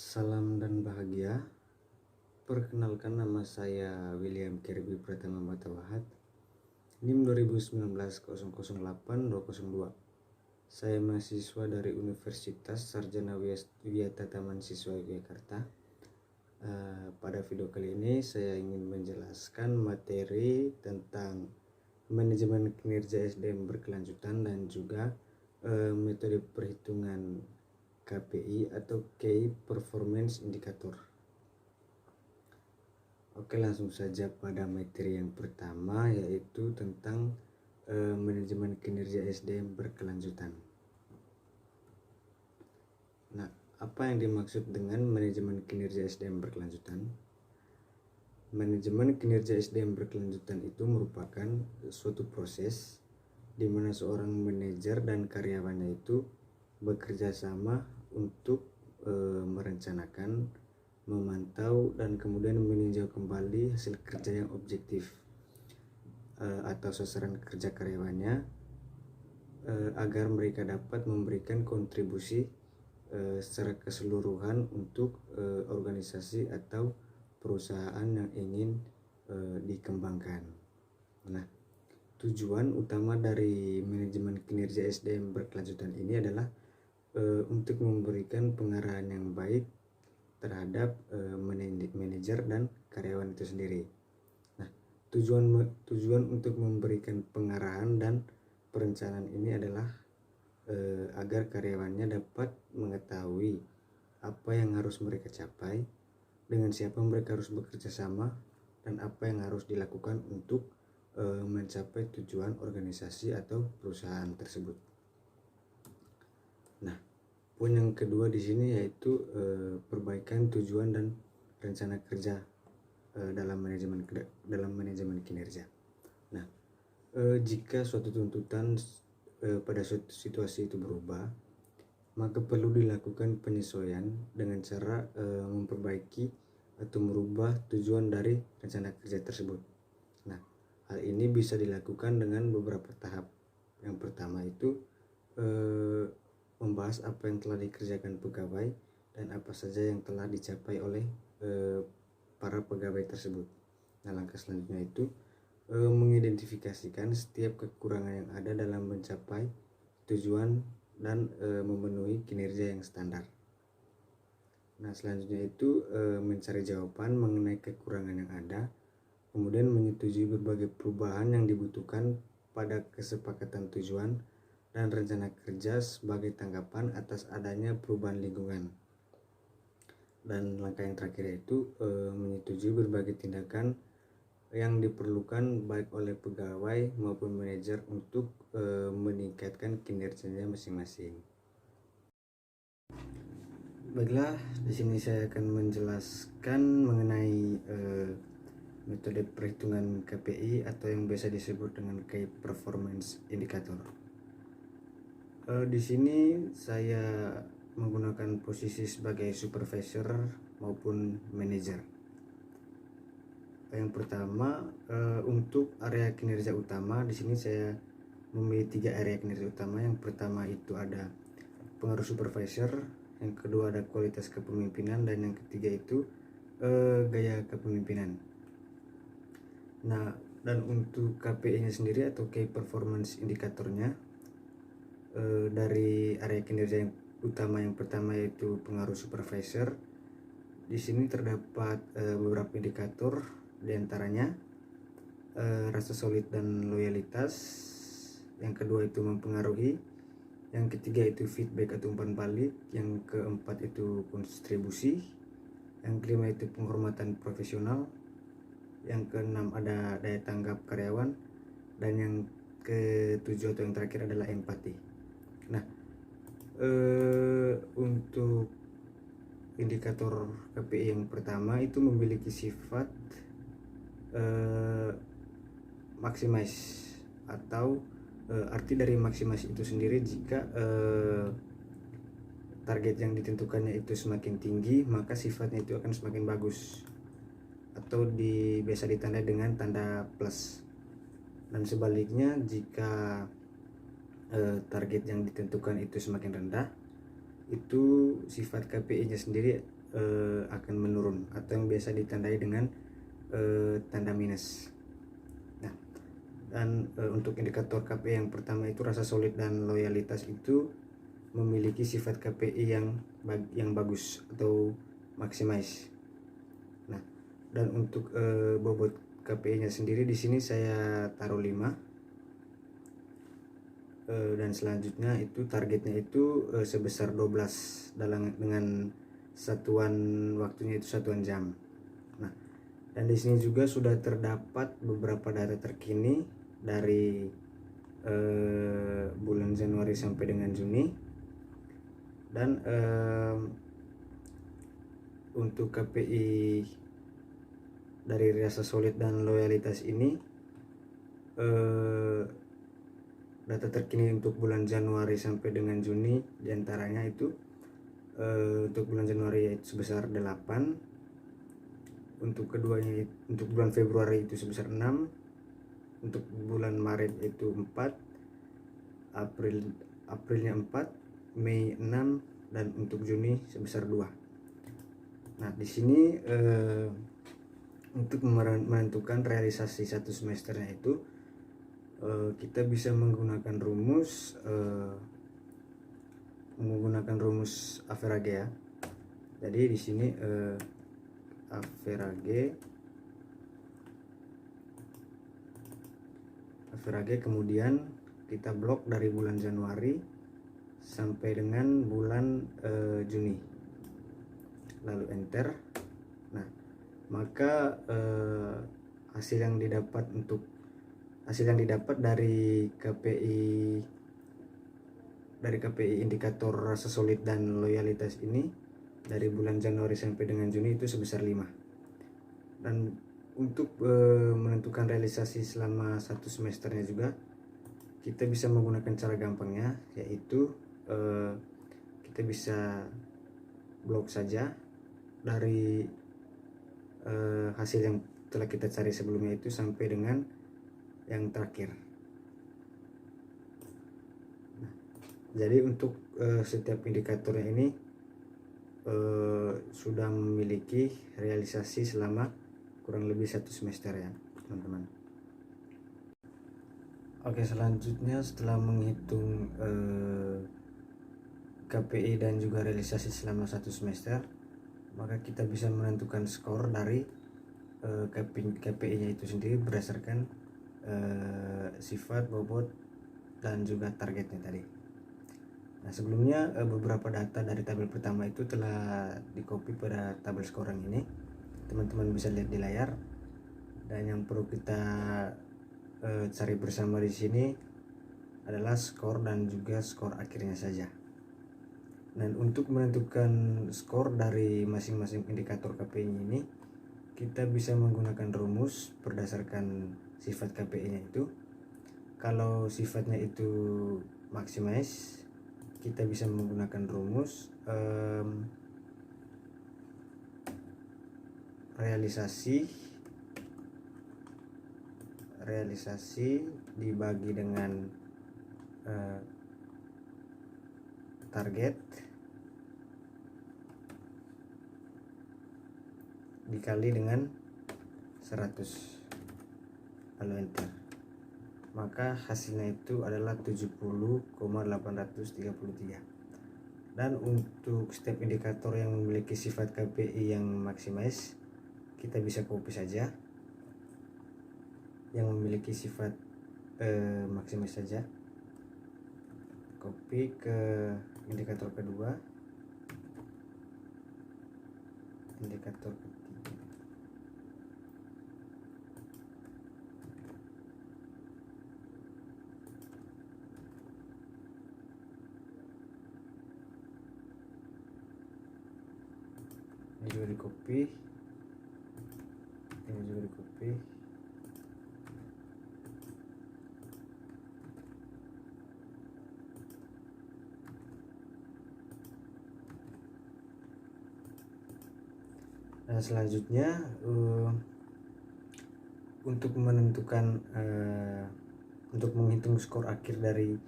Salam dan bahagia. Perkenalkan, nama saya William Kirby Pratama Matawahad, NIM 2019-008-202. Saya mahasiswa dari Universitas Sarjana Wiyata Taman Siswa Yogyakarta. Pada video kali ini saya ingin menjelaskan materi tentang manajemen kinerja SDM berkelanjutan dan juga metode perhitungan KPI atau Key Performance Indicator. Oke, langsung saja pada materi yang pertama, yaitu tentang manajemen kinerja SDM berkelanjutan. Nah, apa yang dimaksud dengan manajemen kinerja SDM berkelanjutan? Manajemen kinerja SDM berkelanjutan itu merupakan suatu proses di mana seorang manajer dan karyawannya itu bekerja sama untuk merencanakan, memantau, dan kemudian meninjau kembali hasil kerja yang objektif atau sasaran kerja karyawannya agar mereka dapat memberikan kontribusi secara keseluruhan untuk organisasi atau perusahaan yang ingin dikembangkan. Nah, tujuan utama dari manajemen kinerja SDM berkelanjutan ini adalah untuk memberikan pengarahan yang baik terhadap manajer dan karyawan itu sendiri. Nah, tujuan untuk memberikan pengarahan dan perencanaan ini adalah agar karyawannya dapat mengetahui apa yang harus mereka capai, dengan siapa mereka harus bekerja sama, dan apa yang harus dilakukan untuk mencapai tujuan organisasi atau perusahaan tersebut. Nah, poin yang kedua di sini yaitu perbaikan tujuan dan rencana kerja dalam manajemen kinerja. Nah, jika suatu tuntutan pada suatu situasi itu berubah, maka perlu dilakukan penyesuaian dengan cara memperbaiki atau merubah tujuan dari rencana kerja tersebut. Nah, hal ini bisa dilakukan dengan beberapa tahap. Yang pertama itu membahas apa yang telah dikerjakan pegawai dan apa saja yang telah dicapai oleh para pegawai tersebut. Nah, langkah selanjutnya itu mengidentifikasikan setiap kekurangan yang ada dalam mencapai tujuan dan memenuhi kinerja yang standar. Nah, selanjutnya itu mencari jawaban mengenai kekurangan yang ada, kemudian menyetujui berbagai perubahan yang dibutuhkan pada kesepakatan tujuan dan rencana kerja sebagai tanggapan atas adanya perubahan lingkungan. Dan langkah yang terakhir yaitu menyetujui berbagai tindakan yang diperlukan baik oleh pegawai maupun manajer untuk meningkatkan kinerjanya masing-masing. Baiklah, di sini saya akan menjelaskan mengenai metode perhitungan KPI atau yang biasa disebut dengan Key Performance Indicator. Di sini saya menggunakan posisi sebagai supervisor maupun manajer. Yang pertama, untuk area kinerja utama, di sini saya memilih 3 area kinerja utama. Yang pertama itu ada pengaruh supervisor, yang kedua ada kualitas kepemimpinan, dan yang ketiga itu gaya kepemimpinan. Nah, dan untuk KPI-nya sendiri atau Key Performance Indicator-nya dari area kinerja yang utama, yang pertama yaitu pengaruh supervisor. Di sini terdapat beberapa indikator, diantaranya rasa solid dan loyalitas. Yang kedua itu mempengaruhi. Yang ketiga itu feedback atau umpan balik. Yang keempat itu kontribusi. Yang kelima itu penghormatan profesional. Yang keenam ada daya tanggap karyawan. Dan yang ketujuh atau yang terakhir adalah empati. Nah, untuk indikator KPI yang pertama itu memiliki sifat maximize, atau arti dari maximize itu sendiri jika target yang ditentukannya itu semakin tinggi, maka sifatnya itu akan semakin bagus, atau biasa ditandai dengan tanda plus. Dan sebaliknya, jika target yang ditentukan itu semakin rendah, itu sifat KPI-nya sendiri akan menurun atau yang biasa ditandai dengan tanda minus. Nah, dan untuk indikator KPI yang pertama itu rasa solid dan loyalitas itu memiliki sifat KPI yang bagus atau maximize. Nah, dan untuk bobot KPI-nya sendiri di sini saya taruh 5. Dan selanjutnya itu targetnya itu sebesar 12 dengan satuan waktunya itu satuan jam. Nah, dan di sini juga sudah terdapat beberapa data terkini dari bulan Januari sampai dengan Juni. Dan untuk KPI dari rasa solid dan loyalitas ini, data terkini untuk bulan Januari sampai dengan Juni diantaranya itu untuk bulan Januari itu sebesar 8, untuk keduanya untuk bulan Februari itu sebesar 6, untuk bulan Maret itu 4, Aprilnya 4, Mei 6, dan untuk Juni sebesar 2. Nah, di sini untuk menentukan realisasi satu semesternya itu kita bisa menggunakan rumus Average ya. Jadi di sini Average kemudian kita blok dari bulan Januari sampai dengan bulan Juni, lalu enter. Nah, maka hasil yang didapat dari KPI indikator rasa solid dan loyalitas ini dari bulan Januari sampai dengan Juni itu sebesar 5. Dan untuk menentukan realisasi selama satu semesternya juga kita bisa menggunakan cara gampangnya, yaitu kita bisa blok saja dari hasil yang telah kita cari sebelumnya itu sampai dengan yang terakhir. Nah, jadi untuk setiap indikatornya ini sudah memiliki realisasi selama kurang lebih satu semester ya teman-teman. Oke, selanjutnya setelah menghitung KPI dan juga realisasi selama satu semester, maka kita bisa menentukan skor dari KPI-nya itu sendiri berdasarkan sifat, bobot, dan juga targetnya tadi. Nah, sebelumnya beberapa data dari tabel pertama itu telah di-copy pada tabel scoring ini. Teman-teman bisa lihat di layar. Dan yang perlu kita cari bersama di sini adalah skor dan juga skor akhirnya saja. Dan untuk menentukan skor dari masing-masing indikator KPI ini, kita bisa menggunakan rumus berdasarkan sifat KPI-nya itu. Kalau sifatnya itu maximize, kita bisa menggunakan rumus realisasi dibagi dengan target dikali dengan 100, lalu enter. Maka hasilnya itu adalah 70,833. Dan untuk setiap indikator yang memiliki sifat KPI yang maximize, kita bisa copy saja yang memiliki sifat maximize saja, copy ke indikator kedua, indikator ketiga, ini juga di copy, ini juga di copy. Nah, selanjutnya untuk menentukan untuk menghitung skor akhir dari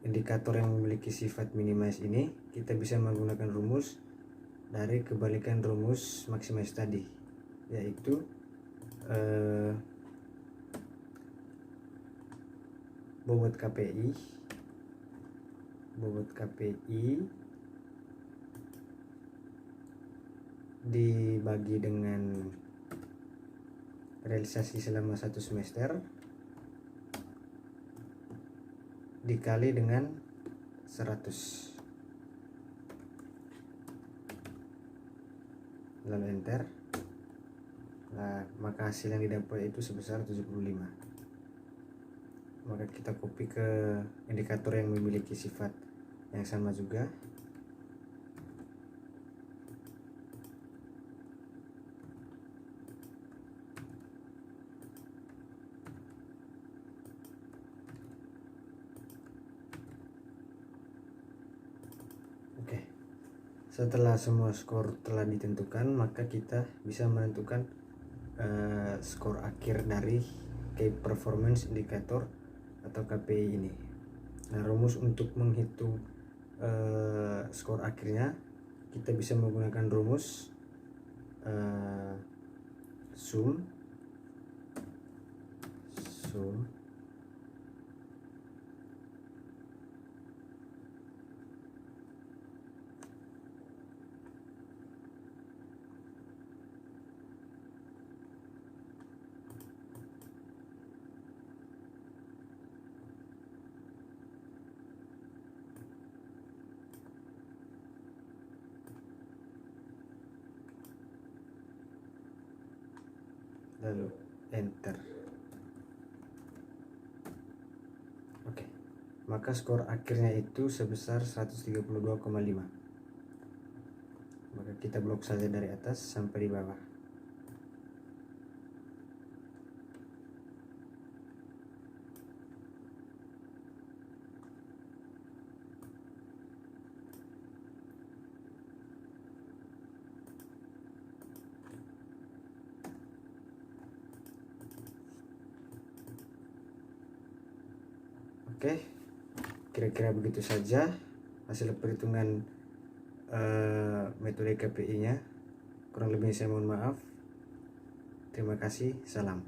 indikator yang memiliki sifat minimize ini, kita bisa menggunakan rumus dari kebalikan rumus maximize tadi, yaitu bobot KPI dibagi dengan realisasi selama 1 semester dikali dengan 100, lalu enter. Nah, maka hasil yang didapat itu sebesar 75. Maka kita copy ke indikator yang memiliki sifat yang sama juga. Oke. Setelah semua skor telah ditentukan, maka kita bisa menentukan skor akhir dari Key Performance Indicator atau KPI ini. Nah, rumus untuk menghitung skor akhirnya, kita bisa menggunakan rumus sum lalu enter. Oke, maka skor akhirnya itu sebesar 132,5. Maka kita blok saja dari atas sampai di bawah. Oke, kira-kira begitu saja hasil perhitungan metode KPI nya. Kurang lebihnya saya mohon maaf. Terima kasih, salam.